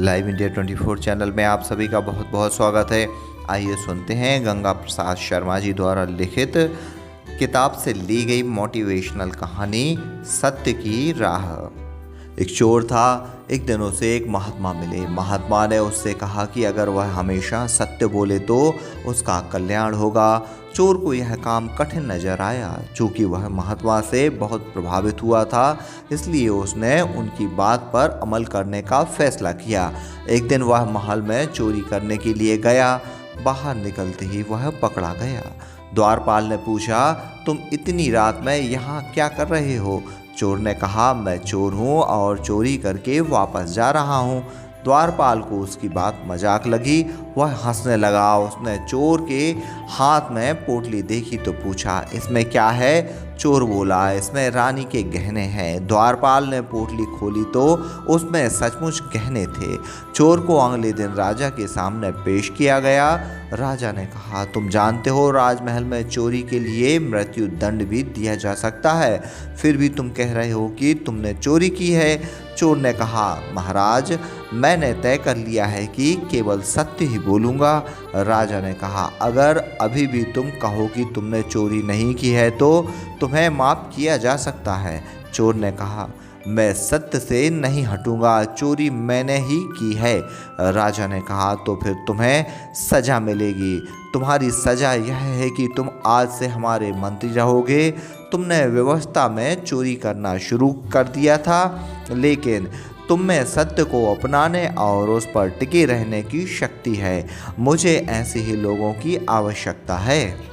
Live India 24 channel में आप सभी का बहुत बहुत स्वागत है। आइए सुनते हैं गंगा प्रसाद शर्मा जी द्वारा लिखित किताब से ली गई मोटिवेशनल कहानी सत्य की राह। एक चोर था। एक दिन उसे एक महात्मा मिले। महात्मा ने उससे कहा कि अगर वह हमेशा सत्य बोले तो उसका कल्याण होगा। चोर को यह काम कठिन नजर आया। चूँकि वह महात्मा से बहुत प्रभावित हुआ था, इसलिए उसने उनकी बात पर अमल करने का फैसला किया। एक दिन वह महल में चोरी करने के लिए गया। बाहर निकलते ही वह पकड़ा गया। द्वारपाल ने पूछा, तुम इतनी रात में यहाँ क्या कर रहे हो? चोर ने कहा, मैं चोर हूँ और चोरी करके वापस जा रहा हूँ। द्वारपाल को उसकी बात मजाक लगी। वह हंसने लगा। उसने चोर के हाथ में पोटली देखी तो पूछा, इसमें क्या है? चोर बोला, इसमें रानी के गहने हैं। द्वारपाल ने पोटली खोली तो उसमें सचमुच गहने थे। चोर को अगले दिन राजा के सामने पेश किया गया। राजा ने कहा, तुम जानते हो राजमहल में चोरी के लिए मृत्यु दंड भी दिया जा सकता है, फिर भी तुम कह रहे हो कि तुमने चोरी की है। चोर ने कहा, महाराज, मैंने तय कर लिया है कि केवल सत्य ही बोलूँगा। राजा ने कहा, अगर अभी भी तुम कहो कि तुमने चोरी नहीं की है तो तुम्हें माफ़ किया जा सकता है। चोर ने कहा, मैं सत्य से नहीं हटूंगा, चोरी मैंने ही की है। राजा ने कहा, तो फिर तुम्हें सज़ा मिलेगी। तुम्हारी सज़ा यह है कि तुम आज से हमारे मंत्री रहोगे। तुमने व्यवस्था में चोरी करना शुरू कर दिया था, लेकिन तुम में सत्य को अपनाने और उस पर टिके रहने की शक्ति है। मुझे ऐसे ही लोगों की आवश्यकता है।